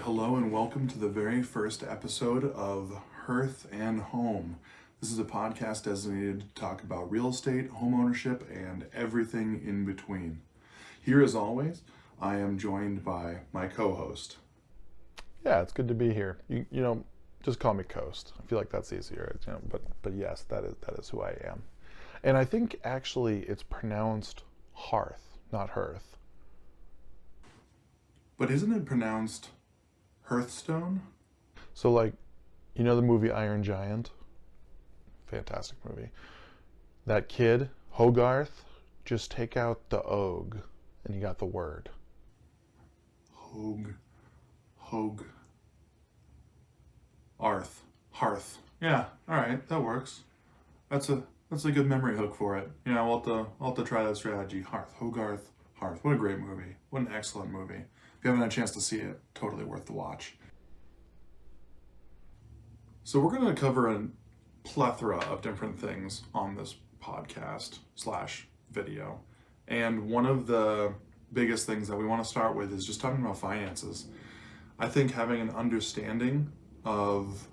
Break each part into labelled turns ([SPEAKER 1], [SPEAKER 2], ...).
[SPEAKER 1] hello and welcome to the very first episode of Hearth and Home. This is a podcast designated to talk about real estate, home ownership, and everything in between. Here, as always, I am joined by my co-host.
[SPEAKER 2] Yeah, it's good to be here. Just call me Coast. I feel like that's easier. But yes, that is who I am. And I think actually it's pronounced Hearth, not Hearth.
[SPEAKER 1] But isn't it pronounced Hearthstone?
[SPEAKER 2] So the movie Iron Giant? Fantastic movie. That kid, Hogarth, just take out the og and you got the word.
[SPEAKER 1] Hogue. Hearth. Yeah, all right, that works. That's a good memory hook for it. Yeah, I'll have to try that strategy. Hogarth. What a great movie. What an excellent movie. If you haven't had a chance to see it, totally worth the watch. So we're going to cover a plethora of different things on this podcast / video. And one of the biggest things that we want to start with is just talking about finances. I think having an understanding of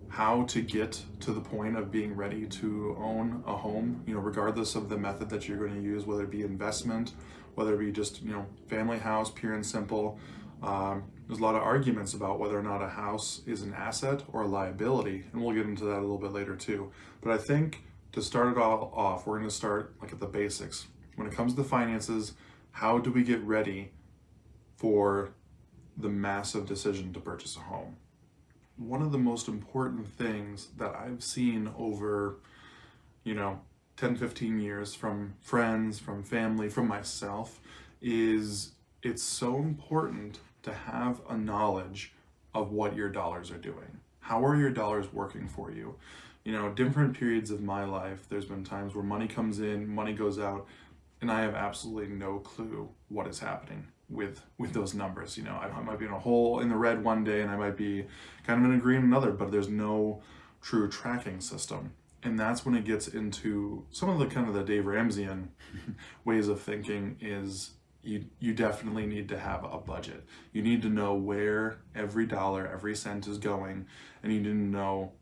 [SPEAKER 1] how to get to the point of being ready to own a home, regardless of the method that you're going to use, whether it be investment, whether it be just, family house, pure and simple. There's a lot of arguments about whether or not a house is an asset or a liability, and we'll get into that a little bit later too. But I think to start it all off, we're going to start at the basics. When it comes to finances, how do we get ready for the massive decision to purchase a home? One of the most important things that I've seen over, 10, 15 years from friends, from family, from myself, is it's so important to have a knowledge of what your dollars are doing. How are your dollars working for you? Different periods of my life, there's been times where money comes in, money goes out, and I have absolutely no clue what is happening with those numbers. I might be in a hole in the red one day and I might be kind of in a green another, but there's no true tracking system. And that's when it gets into some of the kind of the Dave Ramseyan ways of thinking is you definitely need to have a budget. You need to know where every dollar, every cent is going, and you need to know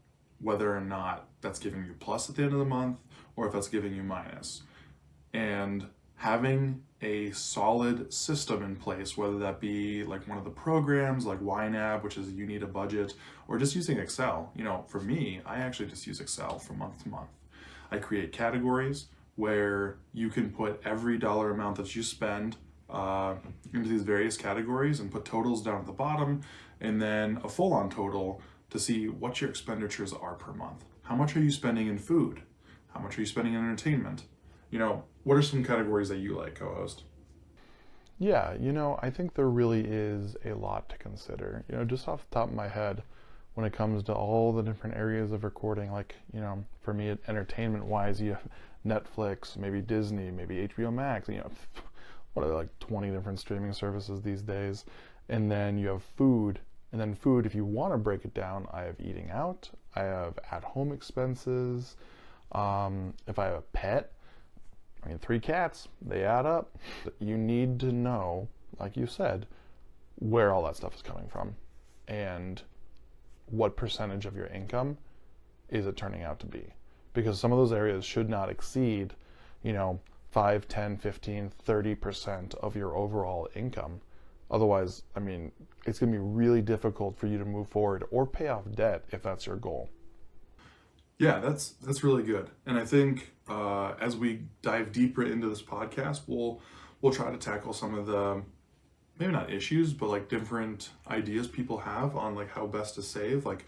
[SPEAKER 1] whether or not that's giving you plus at the end of the month or if that's giving you minus. And having a solid system in place, whether that be like one of the programs like YNAB, which is you need a budget, or just using Excel. For me, I actually just use Excel from month to month. I create categories where you can put every dollar amount that you spend into these various categories and put totals down at the bottom, and then a full-on total to see what your expenditures are per month. How much are you spending in food? How much are you spending in entertainment? What are some categories that you like, co-host?
[SPEAKER 2] Yeah, I think there really is a lot to consider. Just off the top of my head, when it comes to all the different areas of recording, for me, entertainment-wise, you have Netflix, maybe Disney, maybe HBO Max, what are there, 20 different streaming services these days? And then you have food. And then food, if you want to break it down, I have eating out, I have at-home expenses. If I have a pet, 3 cats, they add up. You need to know, like you said, where all that stuff is coming from and what percentage of your income is it turning out to be. Because some of those areas should not exceed, 5, 10, 15, 30% of your overall income. Otherwise, it's going to be really difficult for you to move forward or pay off debt if that's your goal.
[SPEAKER 1] Yeah, that's really good. And I think as we dive deeper into this podcast, we'll try to tackle some of the, maybe not issues, but different ideas people have on how best to save. When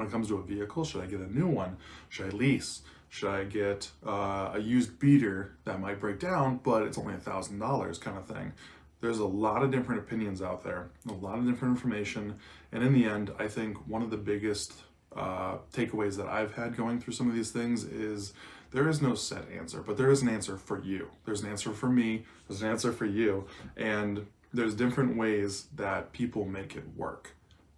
[SPEAKER 1] it comes to a vehicle, should I get a new one? Should I lease? Should I get a used beater that might break down, but it's only $1,000 kind of thing? There's a lot of different opinions out there, a lot of different information. And in the end, I think one of the biggest takeaways that I've had going through some of these things is there is no set answer, but there is an answer for you. There's an answer for me, there's an answer for you, and there's different ways that people make it work.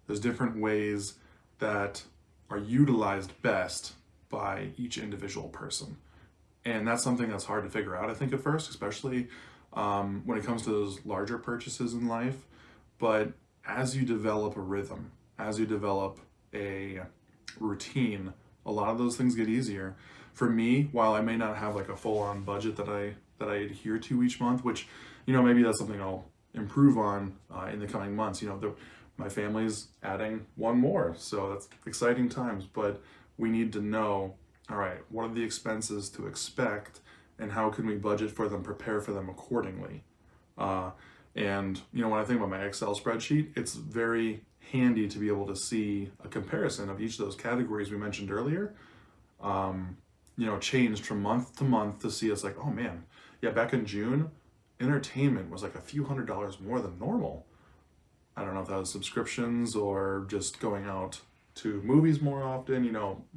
[SPEAKER 1] There's different ways that are utilized best by each individual person. And that's something that's hard to figure out, I think, at first, especially when it comes to those larger purchases in life. But as you develop a rhythm, as you develop a routine, a lot of those things get easier. For me, while I may not have like a full-on budget that I adhere to each month, which, maybe that's something I'll improve on in the coming months. My family's adding one more, so that's exciting times. But we need to know, all right, what are the expenses to expect, and how can we budget for them, prepare for them accordingly. And when I think about my Excel spreadsheet, it's very handy to be able to see a comparison of each of those categories we mentioned earlier, changed from month to month, to see it's like, oh man, yeah, back in June, entertainment was like a few $100s more than normal. I don't know if that was subscriptions or just going out to movies more often,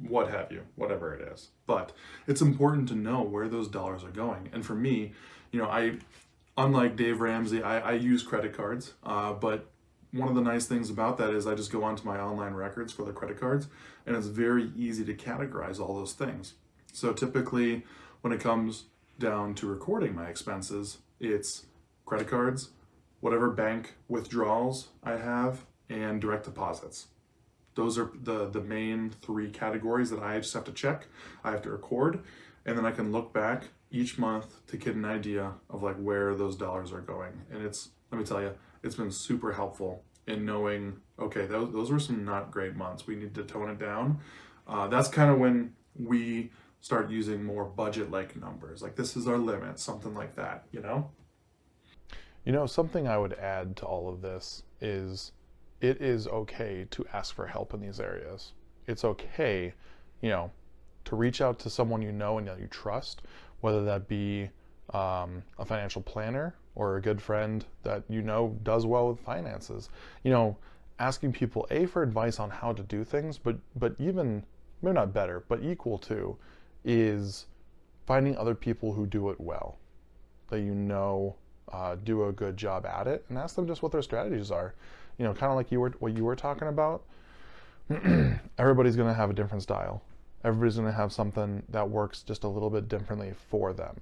[SPEAKER 1] what have you, whatever it is. But it's important to know where those dollars are going. And for me, unlike Dave Ramsey, I use credit cards, but one of the nice things about that is I just go onto my online records for the credit cards, and it's very easy to categorize all those things. So typically, when it comes down to recording my expenses, it's credit cards, whatever bank withdrawals I have, and direct deposits. Those are the main three categories that I just have to check, I have to record, and then I can look back each month to get an idea of like where those dollars are going. And let me tell you, it's been super helpful in knowing, okay, those were some not great months. We need to tone it down. That's kind of when we start using more budget-like numbers. Like, this is our limit, something like that,
[SPEAKER 2] Something I would add to all of this is it is okay to ask for help in these areas. It's okay, to reach out to someone and that you trust, whether that be a financial planner or a good friend that does well with finances. Asking people for advice on how to do things, but even, maybe not better, but equal to, is finding other people who do it well, that do a good job at it, and ask them just what their strategies are. Kind of like what you were talking about. Everybody's going to have a different style. Everybody's going to have something that works just a little bit differently for them.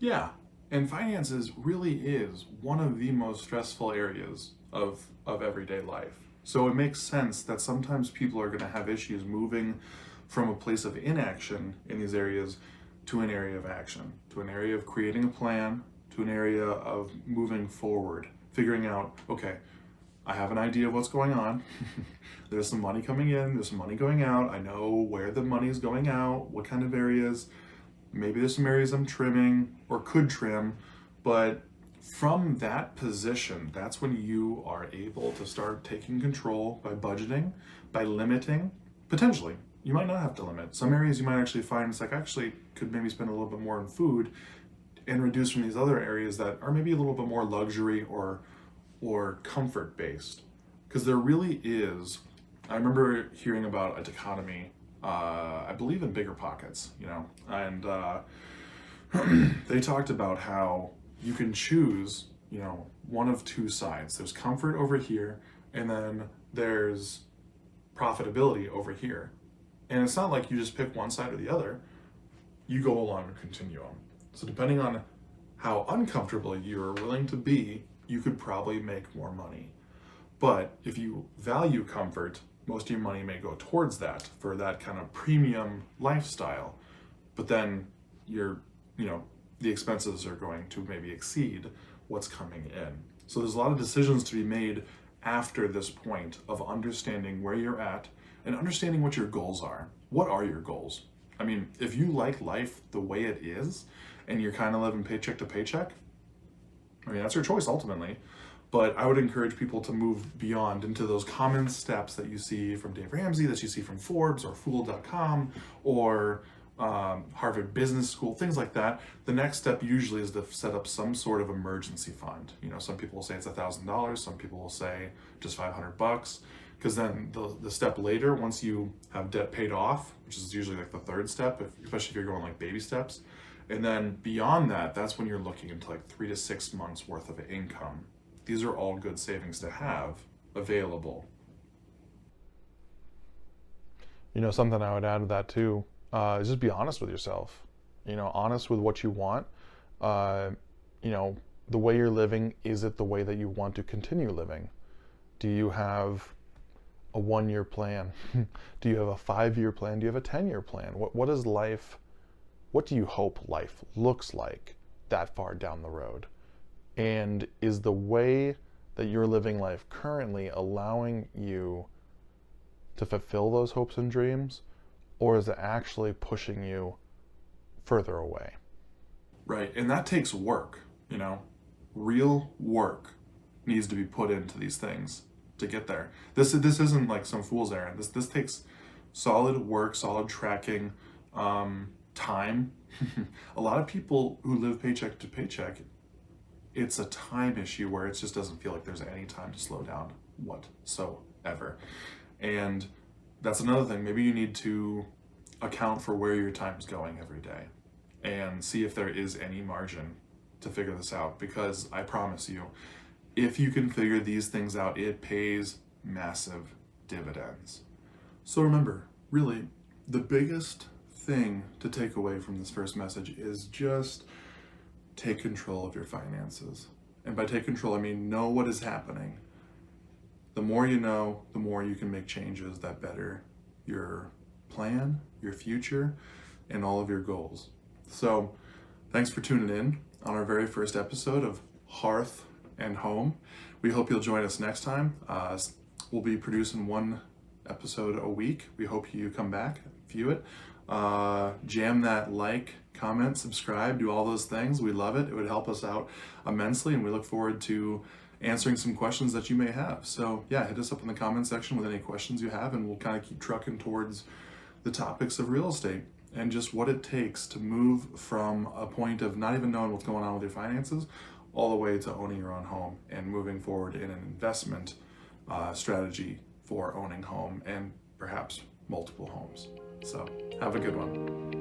[SPEAKER 1] Yeah, and finances really is one of the most stressful areas of everyday life. So it makes sense that sometimes people are going to have issues moving from a place of inaction in these areas to an area of action, to an area of creating a plan, to an area of moving forward, figuring out, okay, I have an idea of what's going on. There's some money coming in, there's some money going out. I know where the money is going out, what kind of areas. Maybe there's some areas I'm trimming or could trim, but from that position, that's when you are able to start taking control by budgeting, by limiting. Potentially, you might not have to limit. Some areas you might actually find it's like, actually could maybe spend a little bit more on food and reduce from these other areas that are maybe a little bit more luxury or comfort based. Because there really is, I remember hearing about a dichotomy, I believe in Bigger Pockets, and they talked about how you can choose, one of two sides. There's comfort over here, and then there's profitability over here. And it's not like you just pick one side or the other. You go along a continuum. So depending on how uncomfortable you're willing to be, you could probably make more money. But if you value comfort, most of your money may go towards that for that kind of premium lifestyle. But then the expenses are going to maybe exceed what's coming in. So there's a lot of decisions to be made after this point of understanding where you're at and understanding what your goals are. What are your goals? I mean, if you like life the way it is and you're kind of living paycheck to paycheck, that's your choice ultimately. But I would encourage people to move beyond into those common steps that you see from Dave Ramsey, that you see from Forbes or Fool.com or Harvard Business School, things like that. The next step usually is to set up some sort of emergency fund. Some people will say it's $1,000, some people will say just $500, because then the step later, once you have debt paid off, which is usually like the third step, especially if you're going like baby steps, and then beyond that, that's when you're looking into like 3 to 6 months worth of income. These are all good savings to have available.
[SPEAKER 2] Something I would add to that too, is just be honest with yourself. Honest with what you want. the way you're living, is it the way that you want to continue living? Do you have a 1-year plan? Do you have a 5-year plan? Do you have a 10-year plan? What is life? What do you hope life looks like that far down the road? And is the way that you're living life currently allowing you to fulfill those hopes and dreams, or is it actually pushing you further away?
[SPEAKER 1] Right, and that takes work, real work needs to be put into these things to get there. This isn't like some fool's errand. This takes solid work, solid tracking, time. A lot of people who live paycheck to paycheck, it's a time issue where it just doesn't feel like there's any time to slow down whatsoever. And that's another thing. Maybe you need to account for where your time's going every day and see if there is any margin to figure this out, because I promise you, if you can figure these things out, it pays massive dividends. So remember, really, the biggest thing to take away from this first message is just take control of your finances. And by take control, I mean know what is happening. The more you know, the more you can make changes that better your plan, your future, and all of your goals. So thanks for tuning in on our very first episode of Hearth and Home. We hope you'll join us next time. We'll be producing 1 episode a week. We hope you come back, view it, jam that like, comment, subscribe, do all those things. We love it. It would help us out immensely, and we look forward to answering some questions that you may have. So yeah, hit us up in the comment section with any questions you have, and we'll kind of keep trucking towards the topics of real estate and just what it takes to move from a point of not even knowing what's going on with your finances all the way to owning your own home and moving forward in an investment strategy for owning home and perhaps multiple homes. So have a good one.